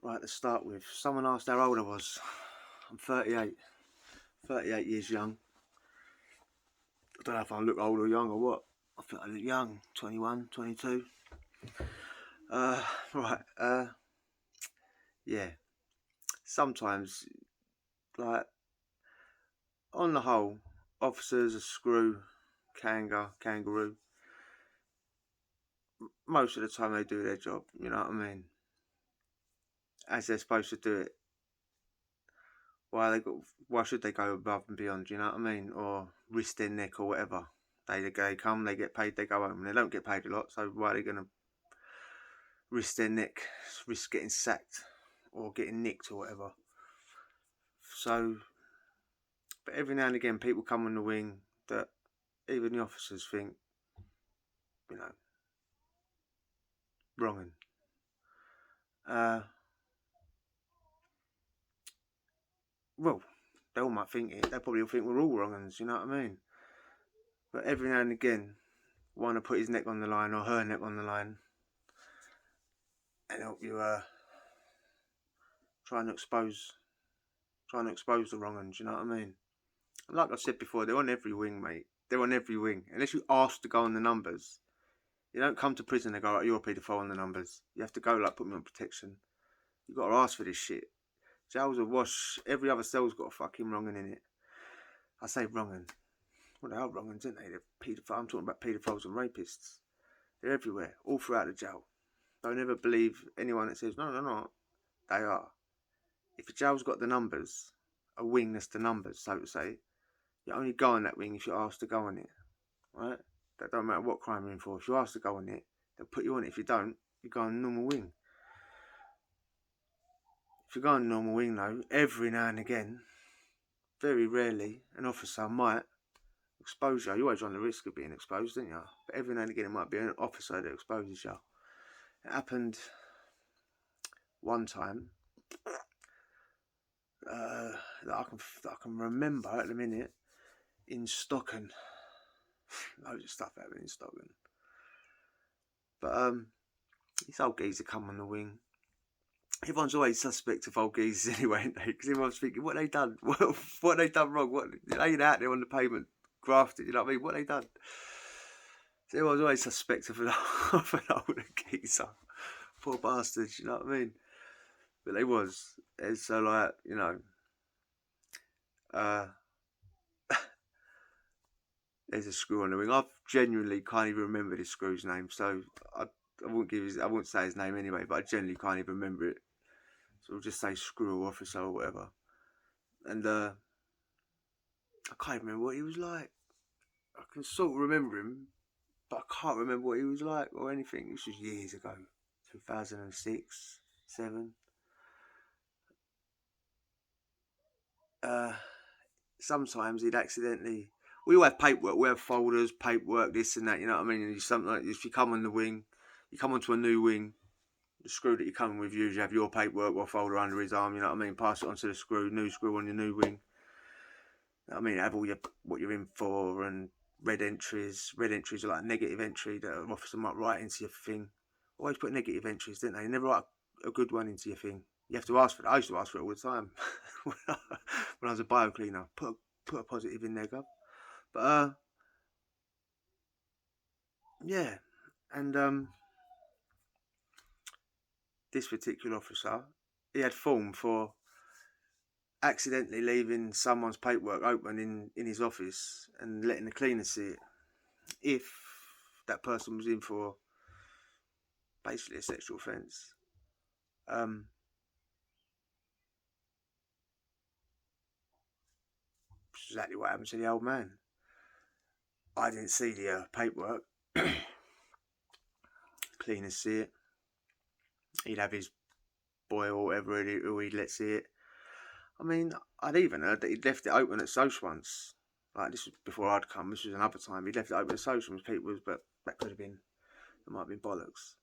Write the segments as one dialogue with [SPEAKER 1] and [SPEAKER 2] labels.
[SPEAKER 1] Right, to start with, someone asked how old I was. I'm 38. 38 years young. I don't know if I look old or young or what. I think I look young. 21, 22. Right, yeah. Sometimes, like, on the whole, officers are screw, kangaroo. Most of the time they do their job, you know what I mean? As they're supposed to do it. Why should they go above and beyond, you know what I mean? Or risk their neck or whatever. They come, they get paid, they go home. And they don't get paid a lot, so why are they going to risk their neck, risk getting sacked or getting nicked or whatever? So, but every now and again, people come on the wing that even the officers think, you know, wronging. Well, they all might think it. They probably all think we're all wrongins, you know what I mean? But every now and again, want to put his neck on the line or her neck on the line and help you trying to expose the wrong ones, you know what I mean? Like I said before, they're on every wing, mate. They're on every wing. Unless you ask to go on the numbers, you don't come to prison and go, right, you're a paedophile on the numbers. You have to go, like, put me on protection. You got to ask for this shit. Jail's a wash. Every other cell's got a fucking wrongin' in it. I say wrongin'. Well, they are wrongins, aren't they? They're paedophile. I'm talking about paedophiles and rapists. They're everywhere, all throughout the jail. Don't ever believe anyone that says, no. They are. If a jail's got the numbers, a wing that's the numbers, so to say, you only go on that wing if you're asked to go on it, right? That don't matter what crime you're in for. If you're asked to go on it, they'll put you on it. If you don't, you go on a normal wing. If you go on a normal wing, though, every now and again, very rarely, an officer might expose you. You always run the risk of being exposed, don't you? But every now and again, it might be an officer that exposes you. It happened one time that I can remember at the minute in Stockton. Loads of stuff happened in Stockton. But this old geezer come on the wing. Everyone's always suspect of old geezers anyway, ain't they? Because everyone's thinking, what they done? What they done wrong? What they ain't out there on the pavement grafted, you know what I mean? What they done? So everyone's always suspect of an older geezer. Poor bastards, you know what I mean? But they was. And so, like, you know, there's a screw on the wing. I genuinely can't even remember this screw's name, so I won't say his name anyway, but I genuinely can't even remember it. So we'll just say screw officer or whatever. And I can't remember what he was like. I can sort of remember him, but I can't remember what he was like or anything. This was years ago, 2006, 7. Sometimes he'd accidentally. We all have paperwork. We have folders, paperwork, this and that. You know what I mean? And something like if you come on the wing, you come onto a new wing. The screw that you're coming with, you have your paperwork or folder under his arm. You know what I mean? Pass it on to the screw. New screw on your new wing. You know what I mean? Have all your what you're in for and red entries. Red entries are like a negative entry that an officer might write into your thing. Always put negative entries, didn't they? Never write a good one into your thing. You have to ask for it. I used to ask for it all the time when I was a bio cleaner. Put a positive in there, Gov. But yeah, and this particular officer, he had form for accidentally leaving someone's paperwork open in his office and letting the cleaner see it if that person was in for basically a sexual offence. Exactly what happened to the old man. I didn't see the paperwork. Cleaner see it. He'd have his boy or whatever who he'd let see it. I mean, I'd even heard that he'd left it open at social once. Like, this was before I'd come. This was another time. He'd left it open at social with people, but that could have been, it might have been bollocks.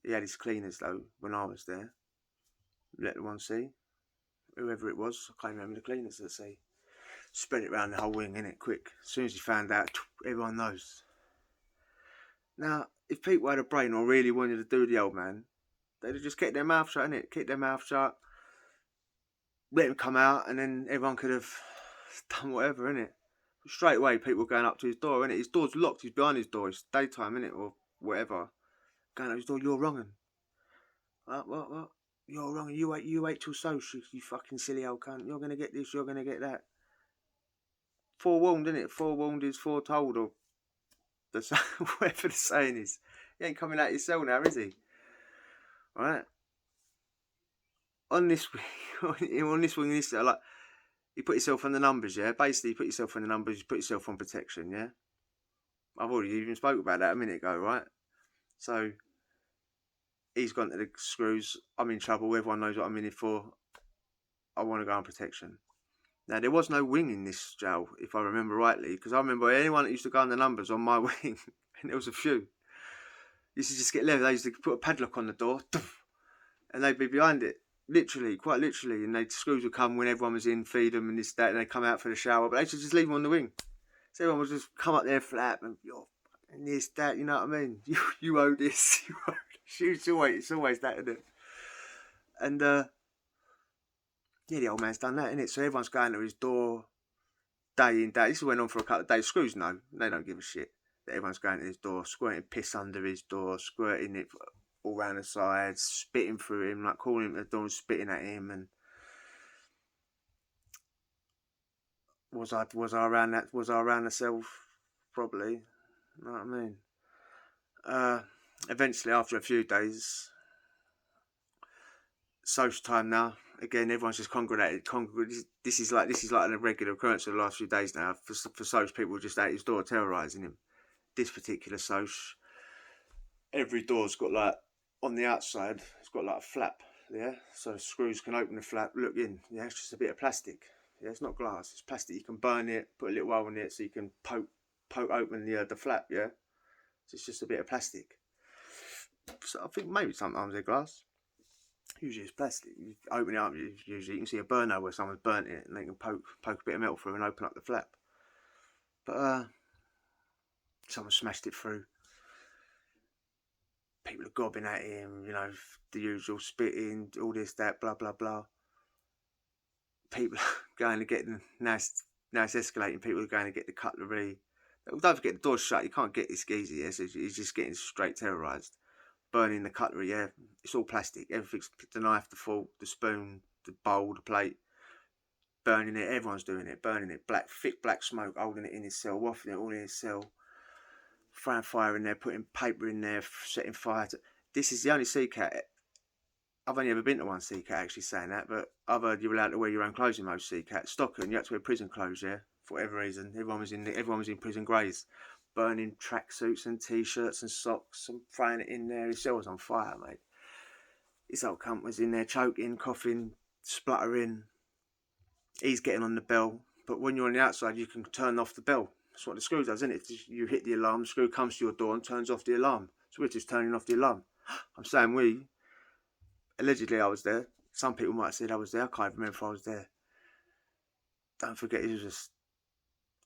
[SPEAKER 1] He had his cleaners though when I was there. Let the one see. Whoever it was, I can't remember the cleaners that see. Spread it around the whole wing, innit, quick. As soon as he found out, everyone knows. Now, if people had a brain or really wanted to do the old man, They'd have just kept their mouth shut, innit? Keep their mouth shut, let him come out, and then everyone could have done whatever, innit? Straight away, people were going up to his door, innit? His door's locked, he's behind his door, it's daytime, innit? Or whatever. Going up his door, you're wrongin'. What? You're wrong, you wait till social, you fucking silly old cunt. You're gonna get this, you're gonna get that. Forewarned, innit? Forewarned is foretold, or whatever the saying is. He ain't coming out his cell now, is he? Right? On this wing, like, you put yourself on the numbers, yeah? Basically, you put yourself on the numbers, you put yourself on protection, yeah? I've already even spoke about that a minute ago, right? So, he's gone to the screws. I'm in trouble. Everyone knows what I'm in it for. I want to go on protection. Now, there was no wing in this jail, if I remember rightly, because I remember anyone that used to go on the numbers on my wing, and there was a few, used to just get left. They used to put a padlock on the door, and they'd be behind it, literally, quite literally, and the screws would come when everyone was in, feed them and this, that, and they'd come out for the shower, but they should just leave them on the wing. So everyone would just come up there flap, and you're and this, that, you know what I mean? You owe this, you owe this. It's always that, isn't it? And, yeah, the old man's done that, innit? So everyone's going to his door day in, day. This went on for a couple of days. Screws know. They don't give a shit. Everyone's going to his door, squirting piss under his door, squirting it all round the sides, spitting through him, like calling him at the door and spitting at him. And was I around that? Was I around the cell? Probably. You know what I mean? Eventually, after a few days, social time now. Again, everyone's just congregated. This is like a regular occurrence of the last few days now. For social people just at his door terrorising him. This particular social, every door's got like on the outside, it's got like a flap. Yeah, so screws can open the flap, look in. Yeah, it's just a bit of plastic. Yeah, it's not glass. It's plastic. You can burn it, put a little hole in it, so you can poke open the flap. Yeah, so it's just a bit of plastic. So I think maybe sometimes they're glass. Usually it's plastic. You open it up, usually you can see a burner where someone's burnt it, and they can poke a bit of metal through and open up the flap. But someone smashed it through. People are gobbing at him, you know, the usual spitting, all this, that, blah, blah, blah. People going to get, now it's escalating, people are going to get the cutlery. Don't forget, the door's shut, you can't get this easy, yeah, so he's just getting straight terrorised. Burning the cutlery, yeah, it's all plastic, everything's, the knife, the fork, the spoon, the bowl, the plate, burning it, everyone's doing it, burning it, thick black smoke, holding it in his cell, wafting it all in his cell. Throwing fire in there, putting paper in there, setting fire to... This is the only CCAT. I've only ever been to one CCAT actually saying that, but I've heard you're allowed to wear your own clothes in most CCATs. Stockholm, you had to wear prison clothes, yeah, for whatever reason. Everyone was in prison greys, burning tracksuits and t-shirts and socks and throwing it in there. His cell was on fire, mate. This old cunt was in there choking, coughing, spluttering. He's getting on the bell, but when you're on the outside, you can turn off the bell. That's what the screw does, isn't it? You hit the alarm, the screw comes to your door and turns off the alarm. So we're just turning off the alarm. I'm saying allegedly I was there. Some people might have said I was there. I can't remember if I was there. Don't forget, he was just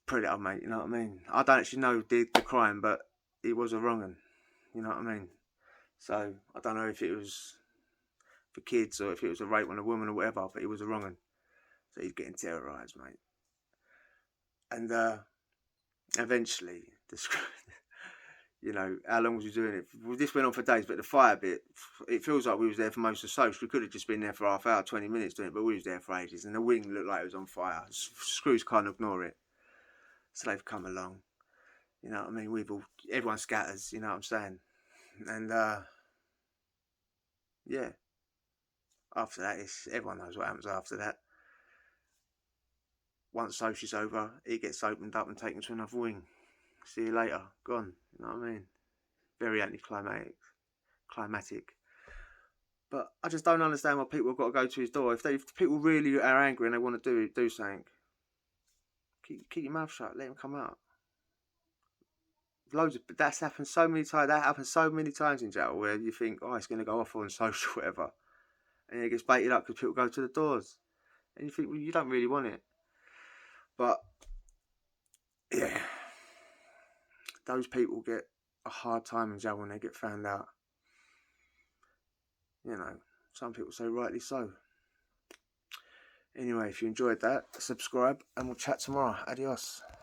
[SPEAKER 1] predator, mate, you know what I mean? I don't actually know the crime, but it was a wrong one, you know what I mean? So, I don't know if it was for kids or if it was a rape on a woman or whatever, but it was a wrong one. So he's getting terrorised, mate. And eventually, you know, how long was we doing it? Well, this went on for days, but the fire bit, it feels like we was there for most of the social. We could have just been there for half hour, 20 minutes doing it, but we was there for ages, and the wing looked like it was on fire. Screws can't ignore it. So they've come along, you know what I mean? Everyone scatters, you know what I'm saying? And, yeah, after that, everyone knows what happens after that. Once social's over, it gets opened up and taken to another wing. See you later, gone, you know what I mean? Very anticlimactic. But I just don't understand why people have got to go to his door. If people really are angry and they want to do something, keep your mouth shut, let him come out. That's happened so many times. That happens so many times in jail where you think, oh, it's going to go off on social, whatever, and it gets baited up because people go to the doors, and you think, well, you don't really want it. But yeah, those people get a hard time in jail when they get found out. You know, some people say rightly so. Anyway, if you enjoyed that, subscribe and we'll chat tomorrow. Adios.